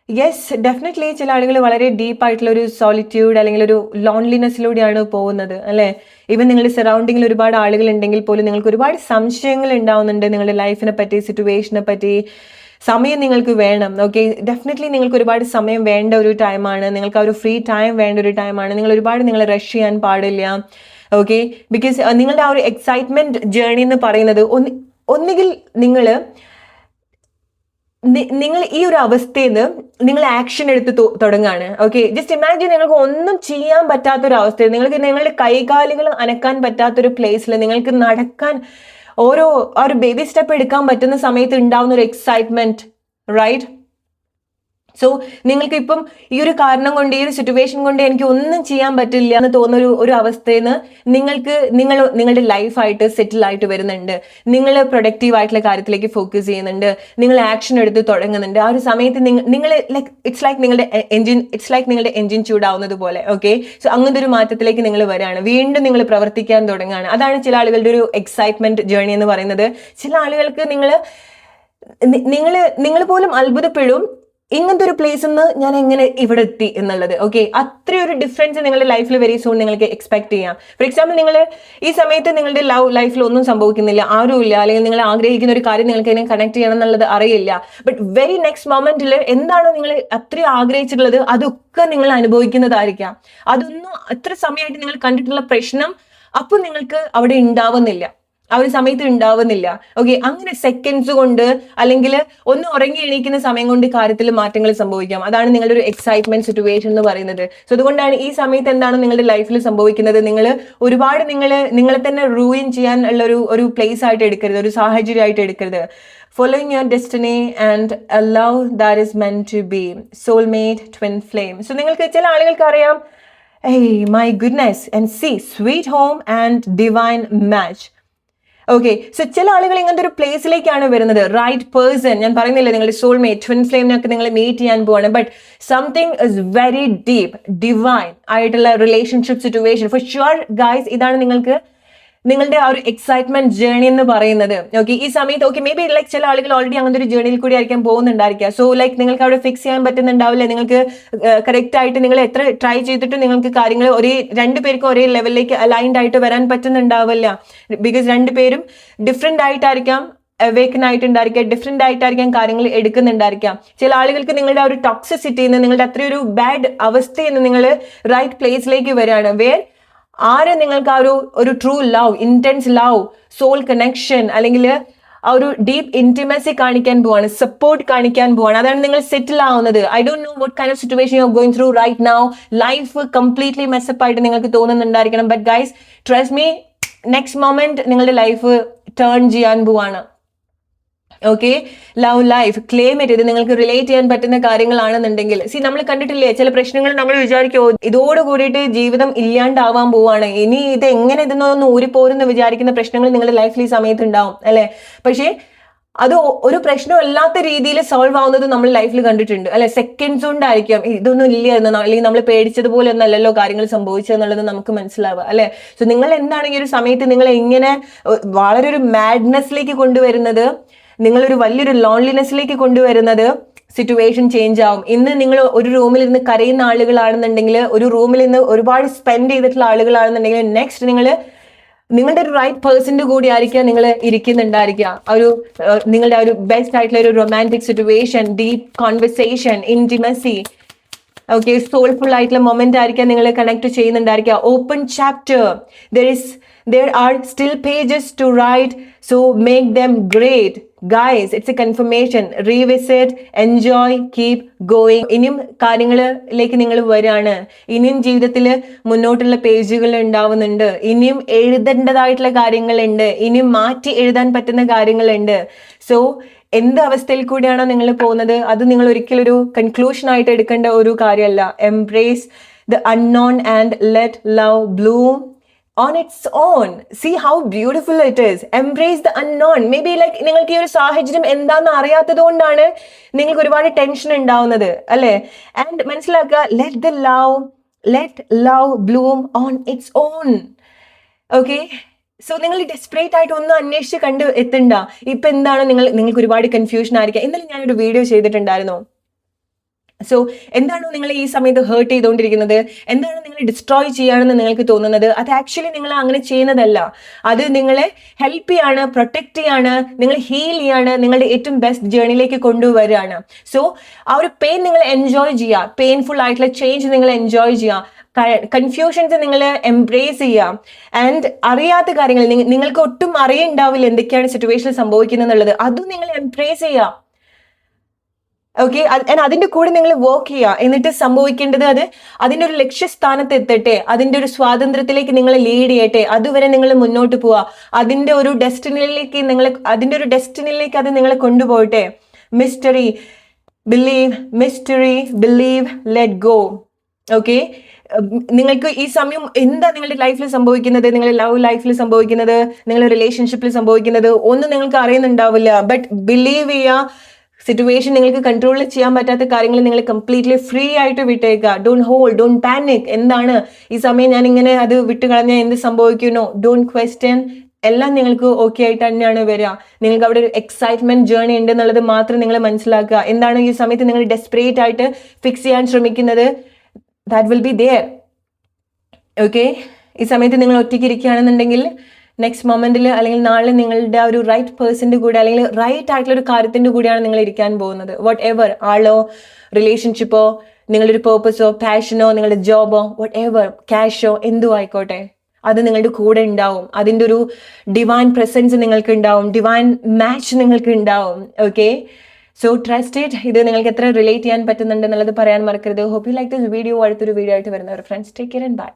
Yes, definitely ചില ആളുകൾ വളരെ ഡീപ്പായിട്ടുള്ള ഒരു സോളിറ്റ്യൂഡ് അല്ലെങ്കിൽ ഒരു ലോൺലിനെസ്സിലൂടെയാണ് പോകുന്നത്, അല്ലേ? ഈവൻ നിങ്ങളുടെ സറൗണ്ടിങ്ങിൽ ഒരുപാട് ആളുകൾ ഉണ്ടെങ്കിൽ പോലും നിങ്ങൾക്ക് ഒരുപാട് സംശയങ്ങൾ ഉണ്ടാവുന്നുണ്ട് നിങ്ങളുടെ ലൈഫിനെ പറ്റി, സിറ്റുവേഷനെ പറ്റി. സമയം നിങ്ങൾക്ക് വേണം. ഓക്കെ, ഡെഫിനറ്റ്ലി നിങ്ങൾക്ക് ഒരുപാട് സമയം വേണ്ട ഒരു ടൈമാണ്, നിങ്ങൾക്ക് ആ ഒരു ഫ്രീ ടൈം വേണ്ട ഒരു ടൈമാണ്. നിങ്ങൾ റഷ് ചെയ്യാൻ പാടില്ല. ഓക്കെ, ബിക്കോസ് നിങ്ങളുടെ ആ ഒരു എക്സൈറ്റ്മെന്റ് ജേർണി എന്ന് പറയുന്നത് ഒന്നുകിൽ നിങ്ങൾ ഈ ഒരു അവസ്ഥയിൽ നിന്ന് നിങ്ങൾ ആക്ഷൻ എടുത്ത് തുടങ്ങാണ്. ഓക്കെ, ജസ്റ്റ് ഇമാജിൻ, നിങ്ങൾക്ക് ഒന്നും ചെയ്യാൻ പറ്റാത്തൊരു അവസ്ഥയിൽ, നിങ്ങൾക്ക് നിങ്ങളുടെ കൈകാലുകൾ അനക്കാൻ പറ്റാത്തൊരു പ്ലേസിൽ നിങ്ങൾക്ക് നടക്കാൻ ആ ഒരു ബേബി സ്റ്റെപ്പ് എടുക്കാൻ പറ്റുന്ന സമയത്ത് ഉണ്ടാവുന്ന ഒരു എക്സൈറ്റ്മെന്റ്, റൈറ്റ്? സോ നിങ്ങൾക്ക് ഇപ്പം ഈ ഒരു കാരണം കൊണ്ട്, ഈ ഒരു സിറ്റുവേഷൻ കൊണ്ട് എനിക്ക് ഒന്നും ചെയ്യാൻ പറ്റില്ല എന്ന് തോന്നുന്ന ഒരു അവസ്ഥയിൽ നിന്ന് നിങ്ങളുടെ ലൈഫായിട്ട് സെറ്റിൽ ആയിട്ട് വരുന്നുണ്ട്, നിങ്ങൾ പ്രൊഡക്റ്റീവ് ആയിട്ടുള്ള കാര്യത്തിലേക്ക് ഫോക്കസ് ചെയ്യുന്നുണ്ട്, നിങ്ങൾ ആക്ഷൻ എടുത്ത് തുടങ്ങുന്നുണ്ട്. ആ ഒരു സമയത്ത് നിങ്ങൾ ഇറ്റ്സ് ലൈക്ക് നിങ്ങളുടെ എൻജിൻ ചൂടാവുന്നത് പോലെ. ഓക്കെ, സോ അങ്ങനത്തെ ഒരു മാറ്റത്തിലേക്ക് നിങ്ങൾ വരികയാണ്, വീണ്ടും നിങ്ങൾ പ്രവർത്തിക്കാൻ തുടങ്ങുകയാണ്. അതാണ് ചില ആളുകളുടെ ഒരു എക്സൈറ്റ്മെന്റ് ജേർണി എന്ന് പറയുന്നത്. ചില ആളുകൾക്ക് നിങ്ങൾ പോലും അത്ഭുതപ്പെടും, ഇങ്ങനത്തെ ഒരു പ്ലേസിൽ നിന്ന് ഞാൻ എങ്ങനെ ഇവിടെ എത്തി എന്നുള്ളത്. ഓക്കെ, അത്രയൊരു ഡിഫറൻസ് നിങ്ങളുടെ ലൈഫിൽ വെരി സൂൺ നിങ്ങൾക്ക് എക്സ്പെക്ട് ചെയ്യാം. ഫോർ എക്സാമ്പിൾ, നിങ്ങൾ ഈ സമയത്ത് നിങ്ങളുടെ ലൈഫിൽ ഒന്നും സംഭവിക്കുന്നില്ല, ആരുമില്ല, അല്ലെങ്കിൽ നിങ്ങൾ ആഗ്രഹിക്കുന്ന ഒരു കാര്യം നിങ്ങൾക്ക് എങ്ങനെ കണക്ട് ചെയ്യണം എന്നുള്ളത് അറിയില്ല. ബട്ട് വെരി നെക്സ്റ്റ് മൊമെന്റിൽ എന്താണോ നിങ്ങൾ അത്രയും ആഗ്രഹിച്ചിട്ടുള്ളത് അതൊക്കെ നിങ്ങൾ അനുഭവിക്കുന്നതായിരിക്കാം. അതൊന്നും അത്ര സമയമായിട്ട് നിങ്ങൾ കണ്ടിട്ടുള്ള പ്രശ്നം അപ്പോൾ നിങ്ങൾക്ക് അവിടെ ഉണ്ടാവുന്നില്ല, ആ ഒരു സമയത്ത് ഉണ്ടാവുന്നില്ല. ഓക്കെ, അങ്ങനെ സെക്കൻഡ്സ് കൊണ്ട് അല്ലെങ്കിൽ ഒന്ന് ഉറങ്ങി എണീക്കുന്ന സമയം കൊണ്ട് കാര്യത്തിൽ മാറ്റങ്ങൾ സംഭവിക്കാം. അതാണ് നിങ്ങളുടെ ഒരു എക്സൈറ്റ്മെന്റ് സിറ്റുവേഷൻ എന്ന് പറയുന്നത്. സോ അതുകൊണ്ടാണ് ഈ സമയത്ത് എന്താണ് നിങ്ങളുടെ ലൈഫിൽ സംഭവിക്കുന്നത്, നിങ്ങൾ ഒരുപാട് നിങ്ങളെ തന്നെ റൂയിൻ ചെയ്യാൻ ഉള്ള ഒരു പ്ലേസ് ആയിട്ട് എടുക്കരുത്, ഒരു സാഹചര്യമായിട്ട് എടുക്കരുത്. Following your destiny and a love that is meant to be, soulmate, twin flame. So നിങ്ങൾക്ക് ചില ആളുകൾക്ക് അറിയാം, hey my goodness, and see sweet home and divine match. Okay, so ചില ആളുകൾ ഇങ്ങനത്തെ ഒരു പ്ലേസിലേക്കാണ് വരുന്നത്, റൈറ്റ് പേഴ്സൺ. ഞാൻ പറയുന്നില്ല നിങ്ങളുടെ സോൾമേറ്റ്, ട്വിൻ ഫ്ലെയിമിനൊക്കെ നിങ്ങൾ മീറ്റ് ചെയ്യാൻ പോവാണ്, but something is very deep, divine ആയിട്ടുള്ള relationship situation. For sure guys, ഇതാണ് നിങ്ങളുടെ ആ ഒരു എക്സൈറ്റ്മെന്റ് ജേർണി എന്ന് പറയുന്നത്. ഓക്കെ, ഈ സമയത്ത് ഓക്കെ മേ ബി ലൈക്ക് ചില ആളുകൾ ഓൾറെഡി അങ്ങനത്തെ ഒരു ജേർണിയിൽ കൂടി ആയിരിക്കാൻ പോകുന്നുണ്ടായിരിക്കുക. സോ ലൈക്ക് നിങ്ങൾക്ക് അവിടെ ഫിക്സ് ചെയ്യാൻ പറ്റുന്നുണ്ടാവില്ല, നിങ്ങൾക്ക് കറക്റ്റ് ആയിട്ട് നിങ്ങൾ എത്ര ട്രൈ ചെയ്തിട്ട് നിങ്ങൾക്ക് കാര്യങ്ങൾ രണ്ടുപേർക്കും ഒരേ ലെവലിലേക്ക് അലൈൻഡ് ആയിട്ട് വരാൻ പറ്റുന്നുണ്ടാവില്ല. ബിക്കോസ് രണ്ടുപേരും ഡിഫറെന്റ് ആയിട്ടായിരിക്കാം അവേക്കൻ ആയിട്ടുണ്ടായിരിക്കാം, ഡിഫറെന്റ് ആയിട്ടായിരിക്കാം കാര്യങ്ങൾ എടുക്കുന്നുണ്ടായിരിക്കാം. ചില ആളുകൾക്ക് നിങ്ങളുടെ ആ ഒരു ടോക്സിസിറ്റിയിൽ നിന്ന്, നിങ്ങളുടെ അത്രയൊരു ബാഡ് അവസ്ഥയിൽ നിന്ന് നിങ്ങൾ റൈറ്റ് പ്ലേസിലേക്ക് വരികയാണ്. വേർ നിങ്ങൾക്ക് ആ ഒരു true love, intense love, soul connection, അല്ലെങ്കിൽ ആ ഒരു ഡീപ്പ് ഇന്റിമസി കാണിക്കാൻ പോവാണ്, സപ്പോർട്ട് കാണിക്കാൻ പോവാണ്. അതാണ് നിങ്ങൾ സെറ്റിൽ ആവുന്നത്. I don't know what kind of situation you are going through right now. Life completely mess up ആയിട്ട് നിങ്ങൾക്ക് തോന്നുന്നുണ്ടായിരിക്കണം. But guys, trust me, next moment നിങ്ങളുടെ ലൈഫ് ടേൺ ചെയ്യാൻ പോവാണ്. ഓക്കെ, ലവ് ലൈഫ് ക്ലെയിം ചെയ്ത് നിങ്ങൾക്ക് റിലേറ്റ് ചെയ്യാൻ പറ്റുന്ന കാര്യങ്ങളാണെന്നുണ്ടെങ്കിൽ, നമ്മൾ കണ്ടിട്ടില്ലേ ചില പ്രശ്നങ്ങൾ നമ്മൾ വിചാരിക്കുമോ ഇതോട് കൂടിയിട്ട് ജീവിതം ഇല്ലാണ്ടാവാൻ പോവാണ്, ഇനി ഇത് എങ്ങനെ ഇതൊന്നും ഊരിപ്പോരെന്ന് വിചാരിക്കുന്ന പ്രശ്നങ്ങൾ നിങ്ങളുടെ ലൈഫിൽ ഈ സമയത്ത് ഉണ്ടാവും അല്ലെ. പക്ഷേ അത് ഒരു പ്രശ്നമല്ലാത്ത രീതിയിൽ സോൾവ് ആവുന്നത് നമ്മൾ ലൈഫിൽ കണ്ടിട്ടുണ്ട് അല്ലെ. സെക്കൻഡ്സ് കൊണ്ടായിരിക്കാം ഇതൊന്നും ഇല്ല എന്ന്, അല്ലെങ്കിൽ നമ്മൾ പേടിച്ചതുപോലെ ഒന്നല്ലല്ലോ കാര്യങ്ങൾ സംഭവിച്ചതെന്നുള്ളത് നമുക്ക് മനസ്സിലാവുക അല്ലെ. സോ നിങ്ങൾ എന്താണ് ഈ ഒരു സമയത്ത് നിങ്ങൾ എങ്ങനെ വളരെ ഒരു മാഡ്നെസ്സിലേക്ക് കൊണ്ടുവരുന്നത്, നിങ്ങളൊരു വലിയൊരു ലോൺലിനെസ്സിലേക്ക് കൊണ്ടുവരുന്നത്, സിറ്റുവേഷൻ ചേഞ്ച് ആവും. ഇന്ന് നിങ്ങൾ ഒരു റൂമിൽ ഇരുന്ന് കരയുന്ന ആളുകളാണെന്നുണ്ടെങ്കിൽ, ഒരു റൂമിൽ നിന്ന് ഒരുപാട് സ്പെൻഡ് ചെയ്തിട്ടുള്ള ആളുകളാണെന്നുണ്ടെങ്കിൽ, നെക്സ്റ്റ് നിങ്ങളുടെ ഒരു റൈറ്റ് പേഴ്സന്റെ കൂടി ആയിരിക്കാം നിങ്ങൾ ഇരിക്കുന്നുണ്ടായിരിക്കുക. നിങ്ങളുടെ ഒരു ബെസ്റ്റ് ആയിട്ടുള്ള ഒരു romantic situation, deep conversation, intimacy, okay, soulful ആയിട്ടുള്ള മൊമെന്റ് ആയിരിക്കാം നിങ്ങൾ കണക്ട് ചെയ്യുന്നുണ്ടായിരിക്കുക. Open chapter, there are still pages to write, so make them great. Guys, it's a confirmation. Revisit, enjoy, keep going. ഇനിയും കാര്യങ്ങളിലേക്ക് നിങ്ങൾ വരികയാണ്, ഇനിയും ജീവിതത്തിൽ മുന്നോട്ടുള്ള പേജുകൾ ഉണ്ടാവുന്നുണ്ട്, ഇനിയും എഴുതേണ്ടതായിട്ടുള്ള കാര്യങ്ങളുണ്ട്, ഇനിയും മാറ്റി എഴുതാൻ പറ്റുന്ന കാര്യങ്ങളുണ്ട്. സോ എന്ത് അവസ്ഥയിൽ കൂടിയാണോ നിങ്ങൾ പോകുന്നത് അത് നിങ്ങൾ ഒരിക്കലും ഒരു കൺക്ലൂഷൻ ആയിട്ട് എടുക്കേണ്ട ഒരു കാര്യമല്ല. Embrace the unknown and let love Bloom on its own. See how beautiful it is. Embrace the unknown. Maybe like നിങ്ങൾക്ക് ഈ ഒരു സാഹചര്യം എന്താണെന്ന് അറിയാത്തത് കൊണ്ടാണ് നിങ്ങൾക്ക് ഒരുപാട് ടെൻഷൻ ഉണ്ടാവുന്നത് അല്ലേ. ആൻഡ് മനസ്സിലാക്കുക, let love bloom on its own. Okay, so നിങ്ങൾ ഡെസ്പറേറ്റ് ആയിട്ട് ഒന്നും അന്വേഷിച്ച് എത്തണ്ട. ഇപ്പൊ എന്താണ് നിങ്ങൾക്ക് ഒരുപാട് കൺഫ്യൂഷൻ ആയിരിക്കാം. ഇന്നലെ ഞാനൊരു വീഡിയോ ചെയ്തിട്ടുണ്ടായിരുന്നു. സോ എന്താണോ നിങ്ങൾ ഈ സമയത്ത് ഹേർട്ട് ചെയ്തുകൊണ്ടിരിക്കുന്നത്, എന്താണ് നിങ്ങൾ ഡിസ്ട്രോയ് ചെയ്യാണെന്ന് നിങ്ങൾക്ക് തോന്നുന്നത്, അത് ആക്ച്വലി നിങ്ങൾ അങ്ങനെ ചെയ്യുന്നതല്ല. അത് നിങ്ങളെ ഹെൽപ്പ് ചെയ്യാണ്, പ്രൊട്ടക്ട് ചെയ്യാണ്, നിങ്ങൾ ഹീൽ ചെയ്യാണ്, നിങ്ങളുടെ ഏറ്റവും ബെസ്റ്റ് ജേർണിയിലേക്ക് കൊണ്ടുവരികയാണ്. സോ ആ ഒരു പെയിൻ നിങ്ങൾ എൻജോയ് ചെയ്യുക, പെയിൻഫുൾ ആയിട്ടുള്ള ചേഞ്ച് നിങ്ങൾ എൻജോയ് ചെയ്യുക, കൺഫ്യൂഷൻസ് നിങ്ങൾ എംബ്രേസ് ചെയ്യുക. ആൻഡ് അറിയാത്ത കാര്യങ്ങൾ നിങ്ങൾക്ക് ഒട്ടും അറിയുണ്ടാവില്ല എന്തൊക്കെയാണ് സിറ്റുവേഷനിൽ സംഭവിക്കുന്നത് എന്നുള്ളത്, അതും നിങ്ങൾ എംബ്രേസ് ചെയ്യുക. ഓക്കെ, അതിന്റെ കൂടെ നിങ്ങൾ വർക്ക് ചെയ്യുക. എന്നിട്ട് സംഭവിക്കേണ്ടത് അതിന്റെ ഒരു ലക്ഷ്യസ്ഥാനത്ത് എത്തട്ടെ, അതിന്റെ ഒരു സ്വാതന്ത്ര്യത്തിലേക്ക് നിങ്ങൾ ലീഡ് ചെയ്യട്ടെ, അതുവരെ നിങ്ങൾ മുന്നോട്ട് പോവുക. അതിന്റെ ഒരു ഡെസ്റ്റിനിയിലേക്ക് അത് നിങ്ങളെ കൊണ്ടുപോകട്ടെ. Mystery believe mystery, believe, let go. Okay, നിങ്ങൾക്ക് ഈ സമയം എന്താ നിങ്ങളുടെ ലൈഫിൽ സംഭവിക്കുന്നത്, നിങ്ങളുടെ ലവ് ലൈഫിൽ സംഭവിക്കുന്നത്, നിങ്ങളുടെ റിലേഷൻഷിപ്പിൽ സംഭവിക്കുന്നത് ഒന്നും നിങ്ങൾക്ക് അറിയുന്നുണ്ടാവില്ല. ബട്ട് ബിലീവ് ചെയ്യുക, സിറ്റുവേഷൻ നിങ്ങൾക്ക് കൺട്രോൾ ചെയ്യാൻ പറ്റാത്ത കാര്യങ്ങൾ നിങ്ങൾ കംപ്ലീറ്റ്ലി ഫ്രീ ആയിട്ട് വിട്ടേക്കുക. Don't hold, don't panic. എന്താണ് ഈ സമയം ഞാൻ ഇങ്ങനെ അത് വിട്ട് കളഞ്ഞാൽ എന്ത് സംഭവിക്കുന്നു, ഡോണ്ട് ക്വസ്റ്റ്യൻ. എല്ലാം നിങ്ങൾക്ക് ഓക്കെ ആയിട്ട് തന്നെയാണ് വരിക. നിങ്ങൾക്ക് അവിടെ ഒരു എക്സൈറ്റ്മെന്റ് ജേർണി ഉണ്ട് എന്നുള്ളത് മാത്രം നിങ്ങൾ മനസ്സിലാക്കുക. എന്താണ് ഈ സമയത്ത് നിങ്ങൾ ഡെസ്പറേറ്റ് ആയിട്ട് ഫിക്സ് ചെയ്യാൻ ശ്രമിക്കുന്നത്, that will be there. Okay, ഈ സമയത്ത് നിങ്ങൾ ഒറ്റയ്ക്ക് ഇരിക്കുകയാണെന്നുണ്ടെങ്കിൽ നെക്സ്റ്റ് മൊമെന്റിൽ അല്ലെങ്കിൽ നാളെ നിങ്ങളുടെ ഒരു റൈറ്റ് പേഴ്സന്റെ കൂടെ അല്ലെങ്കിൽ റൈറ്റ് ആയിട്ടുള്ള ഒരു കാര്യത്തിന്റെ കൂടെയാണ് നിങ്ങൾ ഇരിക്കാൻ പോകുന്നത്. വാട്ട് എവർ, ആളോ റിലേഷൻഷിപ്പോ നിങ്ങളുടെ ഒരു പേർപ്പസോ പാഷനോ നിങ്ങളുടെ ജോബോ വാട്ട് എവർ, ക്യാഷോ എന്തും ആയിക്കോട്ടെ, അത് നിങ്ങളുടെ കൂടെ ഉണ്ടാവും. അതിൻ്റെ ഒരു ഡിവൈൻ പ്രസൻസ് നിങ്ങൾക്ക് ഉണ്ടാവും, ഡിവൈൻ മാച്ച് നിങ്ങൾക്ക് ഉണ്ടാവും. Okay, so trust it. ഇത് നിങ്ങൾക്ക് എത്ര റിലേറ്റ് ചെയ്യാൻ പറ്റുന്നുണ്ട് എന്നുള്ളത് പറയാൻ മറക്കരുത്. Hope you like this video. അടുത്തൊരു വീഡിയോ ആയിട്ട് വരുന്നവർ friends, take care and by.